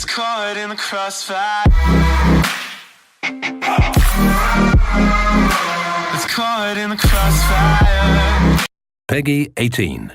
It's caught in the crossfire. It's caught in the crossfire. Peggy 18.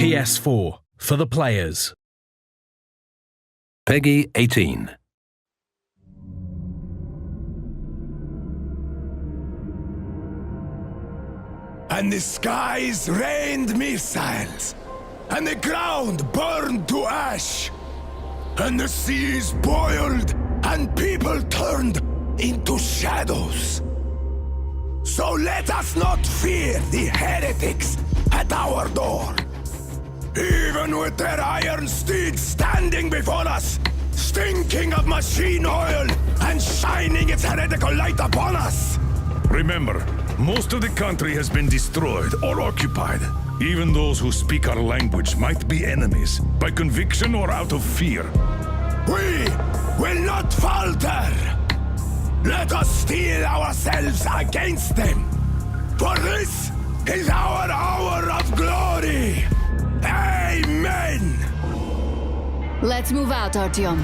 PS4 for the players. Peggy 18. And the skies rained missiles, and the ground burned to ash, and the seas boiled, and people turned into shadows. So let us not fear the heretics at our door. Even with their iron steeds standing before us, stinking of machine oil and shining its heretical light upon us. Remember, most of the country has been destroyed or occupied. Even those who speak our language might be enemies, by conviction or out of fear. We will not falter. Let us steel ourselves against them. For this is our hour of glory. Amen! Let's move out, Artyom.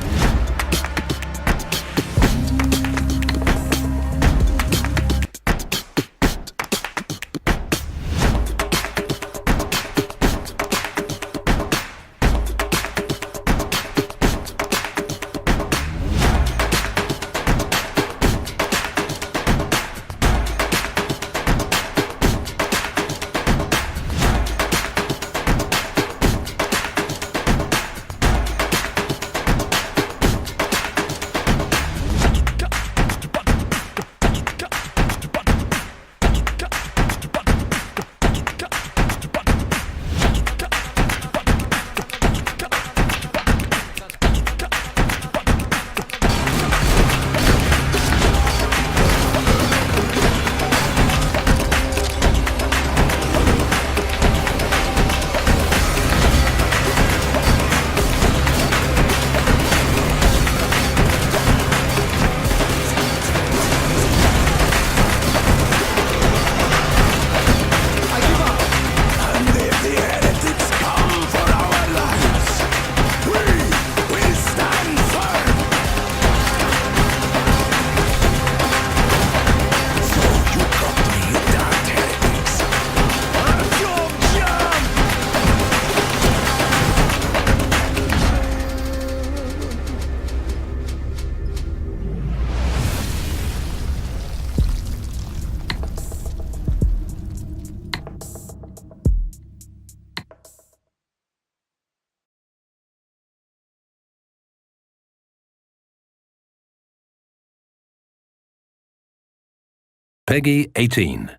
Peggy 18.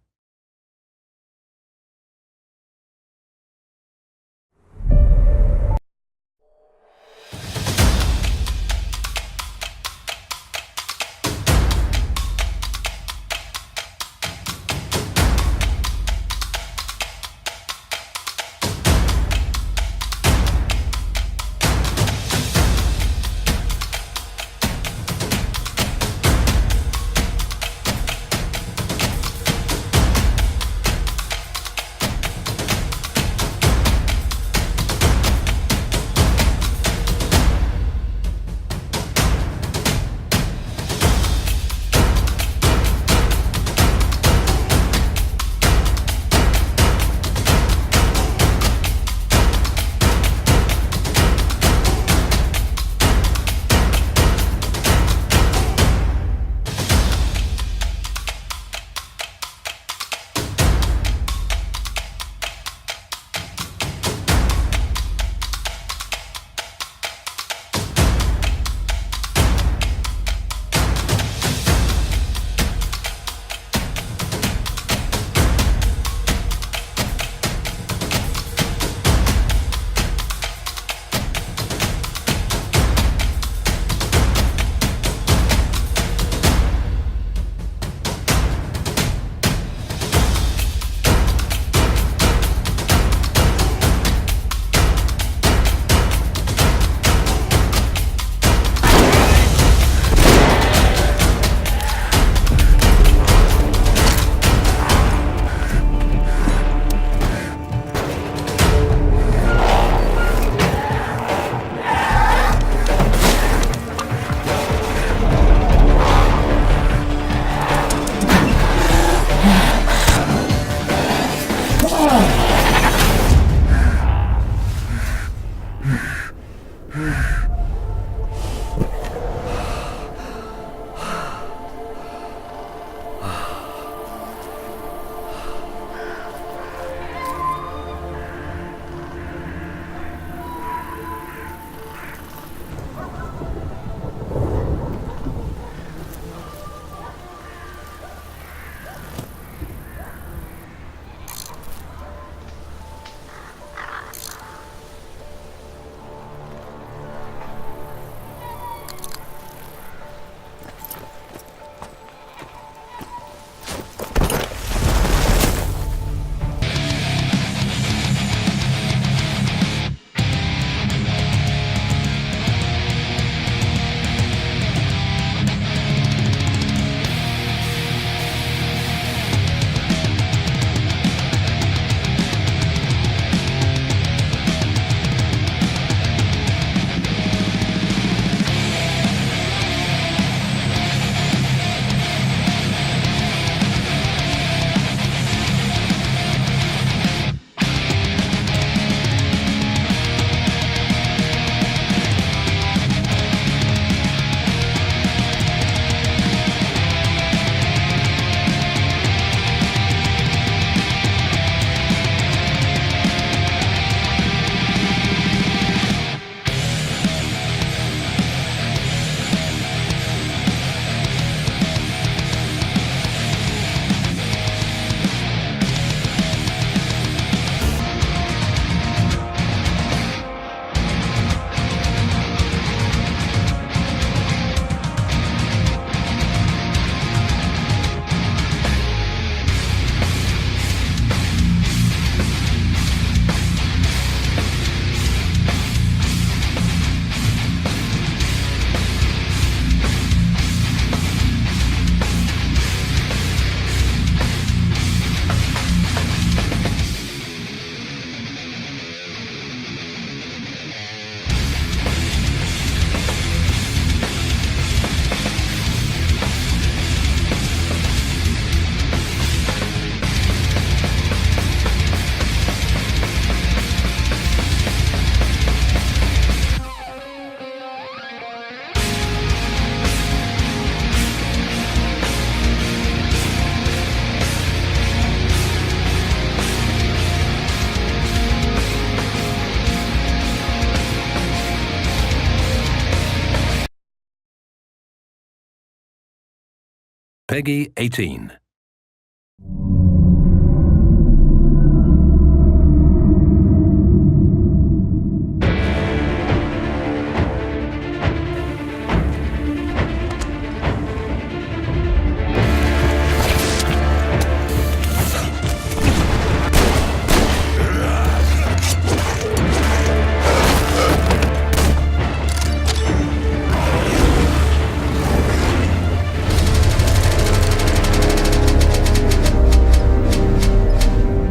Peggy 18.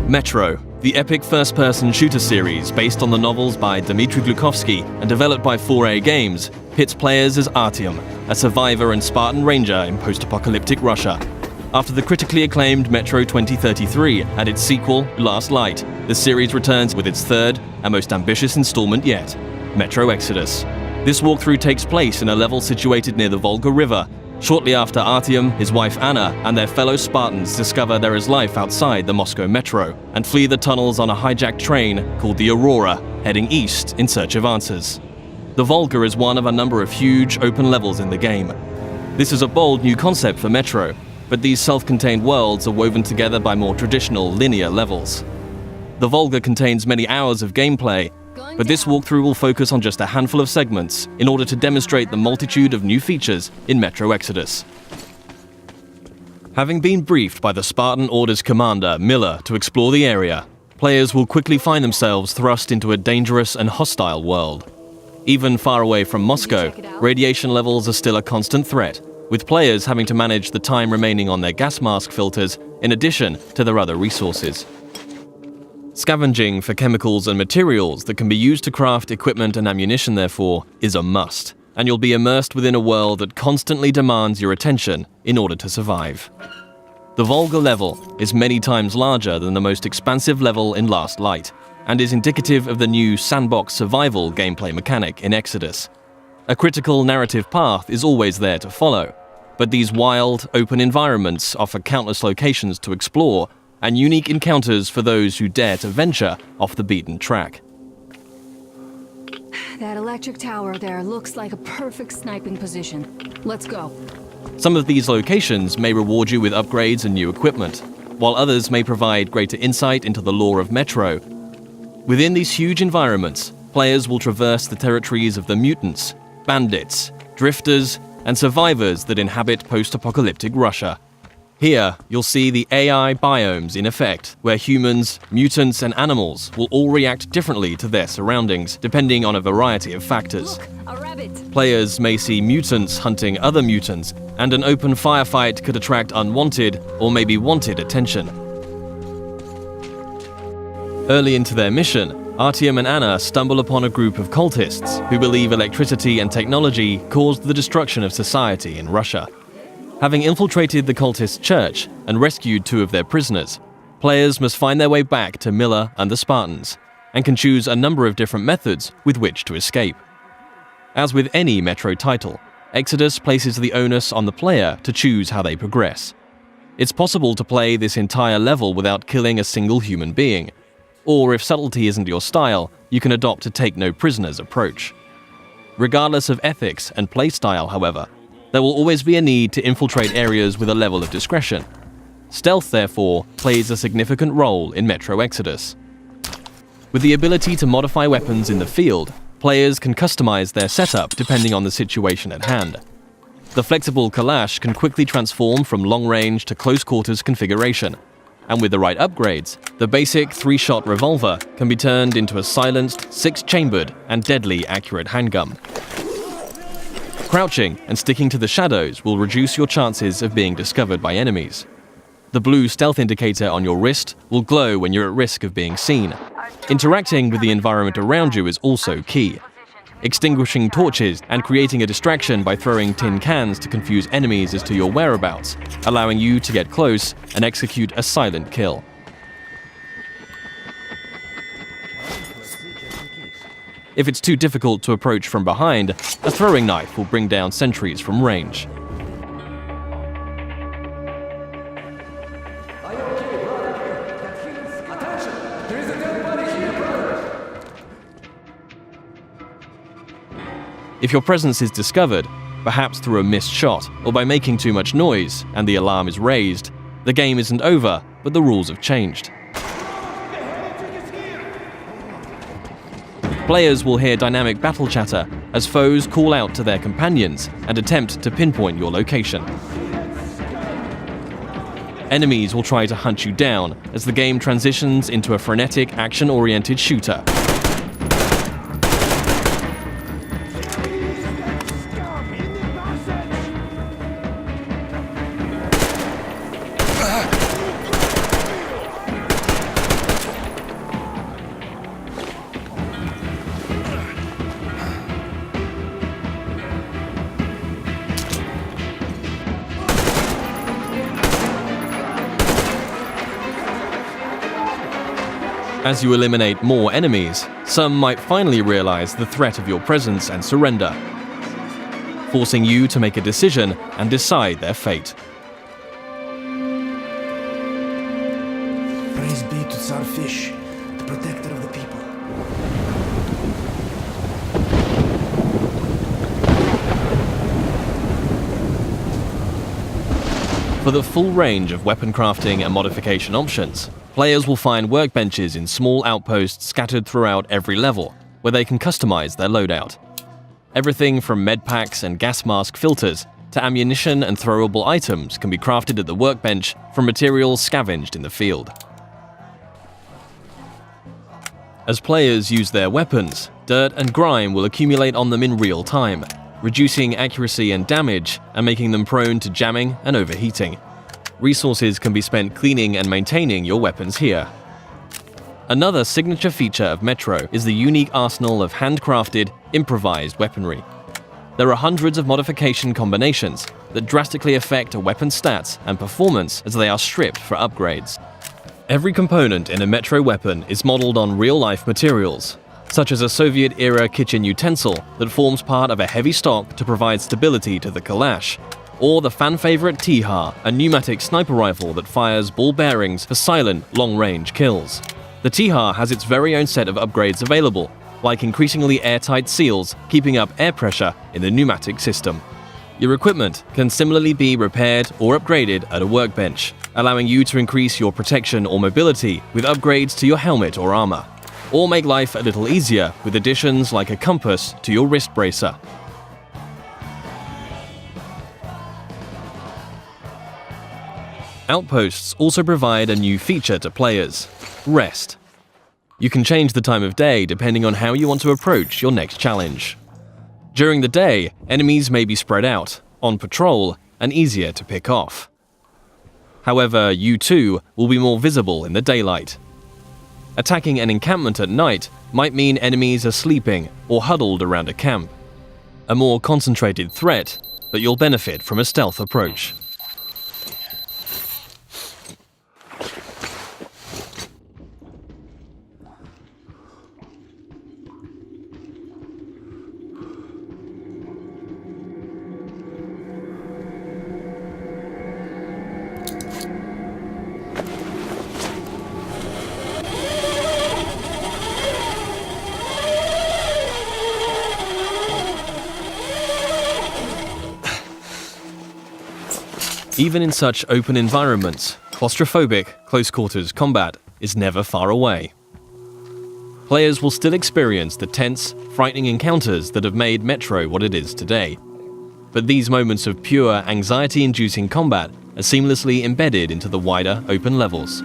Metro, the epic first-person shooter series based on the novels by Dmitry Glukhovsky and developed by 4A Games, pits players as Artyom, a survivor and Spartan ranger in post-apocalyptic Russia. After the critically acclaimed Metro 2033 and its sequel, Last Light, the series returns with its third and most ambitious installment yet, Metro Exodus. This walkthrough takes place in a level situated near the Volga River. Shortly after Artyom, his wife Anna, and their fellow Spartans discover there is life outside the Moscow metro and flee the tunnels on a hijacked train called the Aurora, heading east in search of answers. The Volga is one of a number of huge open levels in the game. This is a bold new concept for Metro, but these self-contained worlds are woven together by more traditional linear levels. The Volga contains many hours of gameplay, but this walkthrough will focus on just a handful of segments in order to demonstrate the multitude of new features in Metro Exodus. Having been briefed by the Spartan Order's commander, Miller, to explore the area, players will quickly find themselves thrust into a dangerous and hostile world. Even far away from Moscow, radiation levels are still a constant threat, with players having to manage the time remaining on their gas mask filters in addition to their other resources. Scavenging for chemicals and materials that can be used to craft equipment and ammunition, therefore, is a must, and you'll be immersed within a world that constantly demands your attention in order to survive. The Volga level is many times larger than the most expansive level in Last Light, and is indicative of the new sandbox survival gameplay mechanic in Exodus. A critical narrative path is always there to follow, but these wild, open environments offer countless locations to explore and unique encounters for those who dare to venture off the beaten track. That electric tower there looks like a perfect sniping position. Let's go. Some of these locations may reward you with upgrades and new equipment, while others may provide greater insight into the lore of Metro. Within these huge environments, players will traverse the territories of the mutants, bandits, drifters, and survivors that inhabit post-apocalyptic Russia. Here, you'll see the AI biomes in effect, where humans, mutants, and animals will all react differently to their surroundings, depending on a variety of factors. Look, a rabbit. Players may see mutants hunting other mutants, and an open firefight could attract unwanted or maybe wanted attention. Early into their mission, Artyom and Anna stumble upon a group of cultists who believe electricity and technology caused the destruction of society in Russia. Having infiltrated the cultist church and rescued 2 of their prisoners, players must find their way back to Miller and the Spartans, and can choose a number of different methods with which to escape. As with any Metro title, Exodus places the onus on the player to choose how they progress. It's possible to play this entire level without killing a single human being, or if subtlety isn't your style, you can adopt a take-no-prisoners approach. Regardless of ethics and playstyle, however, there will always be a need to infiltrate areas with a level of discretion. Stealth, therefore, plays a significant role in Metro Exodus. With the ability to modify weapons in the field, players can customize their setup depending on the situation at hand. The flexible Kalash can quickly transform from long-range to close-quarters configuration, and with the right upgrades, the basic 3-shot revolver can be turned into a silenced, 6-chambered, and deadly accurate handgun. Crouching and sticking to the shadows will reduce your chances of being discovered by enemies. The blue stealth indicator on your wrist will glow when you're at risk of being seen. Interacting with the environment around you is also key. Extinguishing torches and creating a distraction by throwing tin cans to confuse enemies as to your whereabouts, allowing you to get close and execute a silent kill. If it's too difficult to approach from behind, a throwing knife will bring down sentries from range. If your presence is discovered, perhaps through a missed shot or by making too much noise and the alarm is raised, the game isn't over, but the rules have changed. Players will hear dynamic battle chatter as foes call out to their companions and attempt to pinpoint your location. Enemies will try to hunt you down as the game transitions into a frenetic, action-oriented shooter. As you eliminate more enemies, some might finally realize the threat of your presence and surrender, forcing you to make a decision and decide their fate. Praise be to Tsar Fish, the protector of the people. For the full range of weapon crafting and modification options, players will find workbenches in small outposts scattered throughout every level, where they can customize their loadout. Everything from medpacks and gas mask filters to ammunition and throwable items can be crafted at the workbench from materials scavenged in the field. As players use their weapons, dirt and grime will accumulate on them in real time, reducing accuracy and damage and making them prone to jamming and overheating. Resources can be spent cleaning and maintaining your weapons here. Another signature feature of Metro is the unique arsenal of handcrafted, improvised weaponry. There are hundreds of modification combinations that drastically affect a weapon's stats and performance as they are stripped for upgrades. Every component in a Metro weapon is modeled on real-life materials, such as a Soviet-era kitchen utensil that forms part of a heavy stock to provide stability to the Kalash, or the fan-favorite T-HAR, a pneumatic sniper rifle that fires ball bearings for silent, long-range kills. The T-HAR has its very own set of upgrades available, like increasingly airtight seals keeping up air pressure in the pneumatic system. Your equipment can similarly be repaired or upgraded at a workbench, allowing you to increase your protection or mobility with upgrades to your helmet or armor, or make life a little easier with additions like a compass to your wrist bracer. Outposts also provide a new feature to players: rest. You can change the time of day depending on how you want to approach your next challenge. During the day, enemies may be spread out, on patrol, and easier to pick off. However, you too will be more visible in the daylight. Attacking an encampment at night might mean enemies are sleeping or huddled around a camp. A more concentrated threat, but you'll benefit from a stealth approach. Even in such open environments, claustrophobic, close-quarters combat is never far away. Players will still experience the tense, frightening encounters that have made Metro what it is today. But these moments of pure, anxiety-inducing combat are seamlessly embedded into the wider, open levels.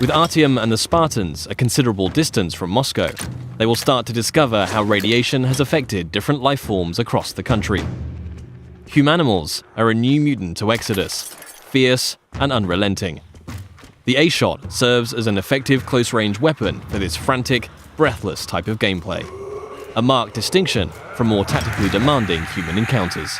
With Artyom and the Spartans a considerable distance from Moscow, they will start to discover how radiation has affected different life forms across the country. Humanimals are a new mutant to Exodus, fierce and unrelenting. The A-Shot serves as an effective close-range weapon for this frantic, breathless type of gameplay, a marked distinction from more tactically demanding human encounters.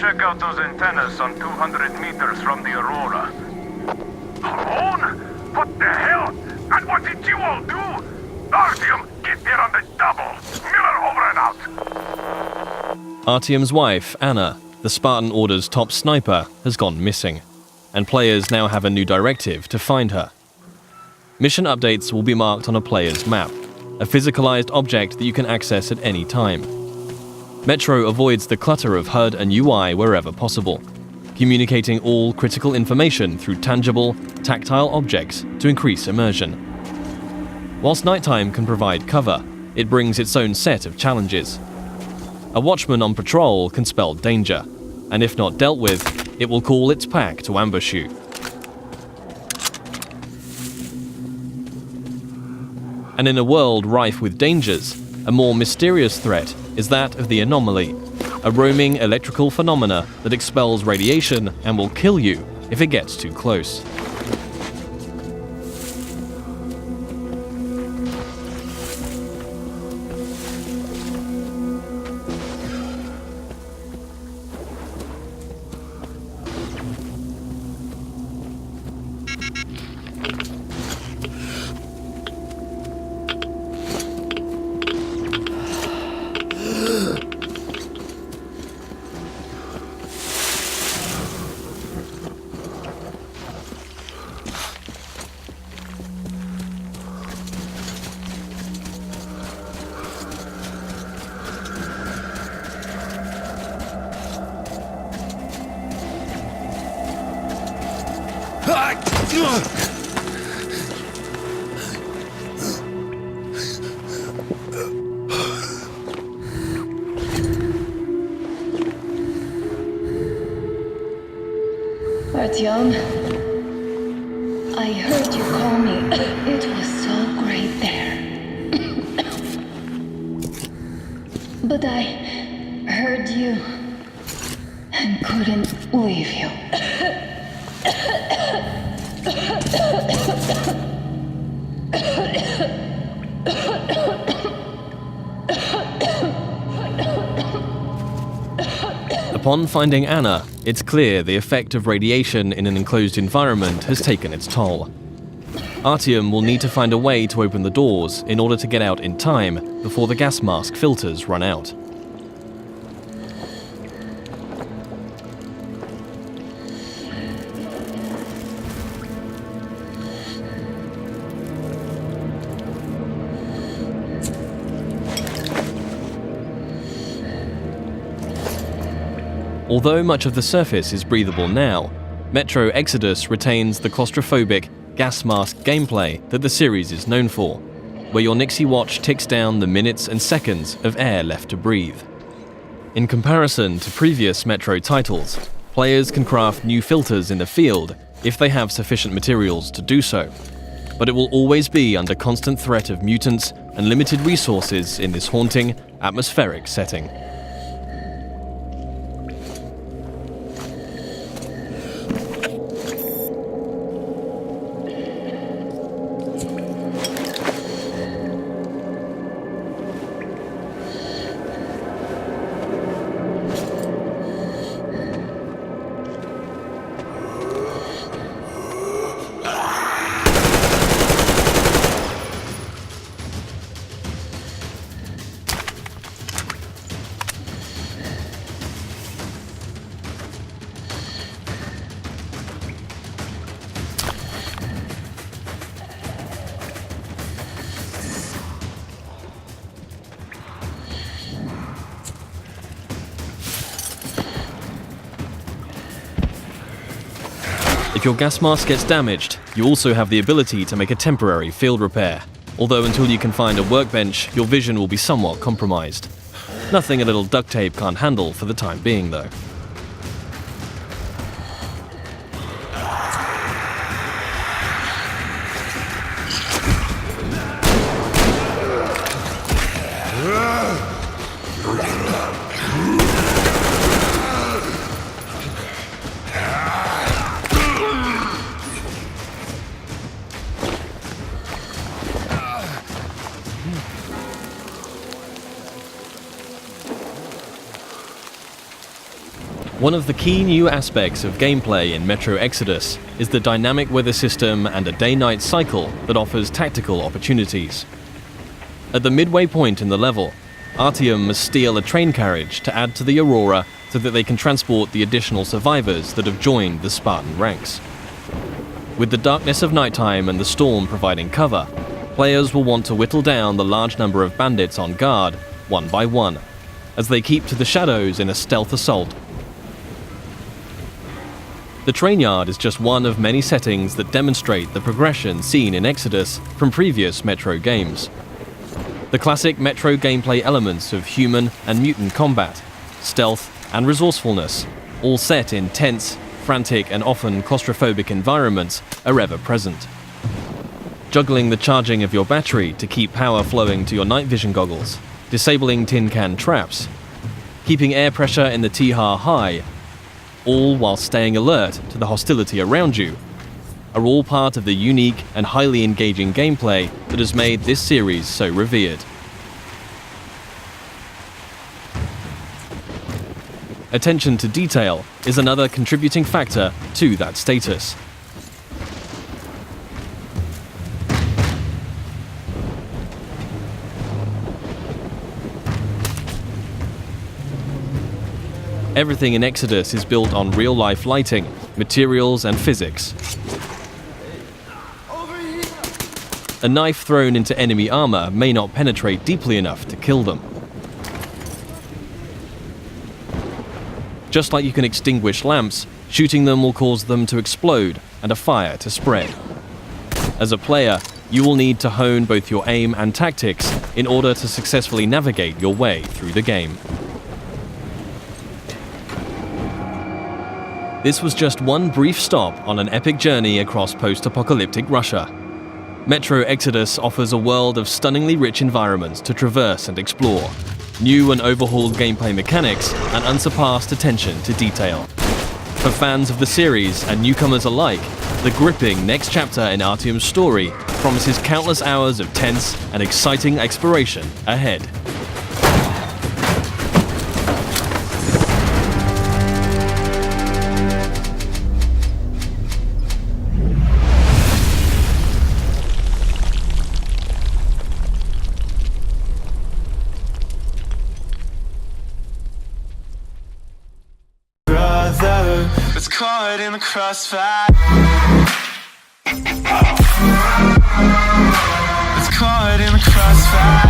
check out those antennas on 200 meters from the Aurora. Alone? What the hell? And what did you all do? Artyom, get there on the double. Miller over and out. Artyom's wife, Anna, the Spartan Order's top sniper, has gone missing, and players now have a new directive to find her. Mission updates will be marked on a player's map, a physicalized object that you can access at any time. Metro avoids the clutter of HUD and UI wherever possible, communicating all critical information through tangible, tactile objects to increase immersion. Whilst nighttime can provide cover, it brings its own set of challenges. A watchman on patrol can spell danger, and if not dealt with, it will call its pack to ambush you. And in a world rife with dangers, a more mysterious threat is that of the anomaly, a roaming electrical phenomena that expels radiation and will kill you if it gets too close. Artyom, I heard you call me. It was so great there. But I heard you and couldn't leave you. Upon finding Anna, it's clear the effect of radiation in an enclosed environment has taken its toll. Artyom will need to find a way to open the doors in order to get out in time before the gas mask filters run out. Although much of the surface is breathable now, Metro Exodus retains the claustrophobic, gas mask gameplay that the series is known for, where your Nixie watch ticks down the minutes and seconds of air left to breathe. In comparison to previous Metro titles, players can craft new filters in the field if they have sufficient materials to do so, but it will always be under constant threat of mutants and limited resources in this haunting, atmospheric setting. If your gas mask gets damaged, you also have the ability to make a temporary field repair, although until you can find a workbench, your vision will be somewhat compromised. Nothing a little duct tape can't handle for the time being, though. One of the key new aspects of gameplay in Metro Exodus is the dynamic weather system and a day-night cycle that offers tactical opportunities. At the midway point in the level, Artyom must steal a train carriage to add to the Aurora so that they can transport the additional survivors that have joined the Spartan ranks. With the darkness of nighttime and the storm providing cover, players will want to whittle down the large number of bandits on guard, one by one, as they keep to the shadows in a stealth assault. The train yard is just one of many settings that demonstrate the progression seen in Exodus from previous Metro games. The classic Metro gameplay elements of human and mutant combat, stealth, and resourcefulness, all set in tense, frantic, and often claustrophobic environments, are ever present. Juggling the charging of your battery to keep power flowing to your night vision goggles, disabling tin can traps, keeping air pressure in the T-HAR high, all while staying alert to the hostility around you, are all part of the unique and highly engaging gameplay that has made this series so revered. Attention to detail is another contributing factor to that status. Everything in Exodus is built on real-life lighting, materials, and physics. A knife thrown into enemy armor may not penetrate deeply enough to kill them. Just like you can extinguish lamps, shooting them will cause them to explode and a fire to spread. As a player, you will need to hone both your aim and tactics in order to successfully navigate your way through the game. This was just one brief stop on an epic journey across post-apocalyptic Russia. Metro Exodus offers a world of stunningly rich environments to traverse and explore, new and overhauled gameplay mechanics, and unsurpassed attention to detail. For fans of the series and newcomers alike, the gripping next chapter in Artyom's story promises countless hours of tense and exciting exploration ahead. It's caught in the crossfire. It's caught in the crossfire.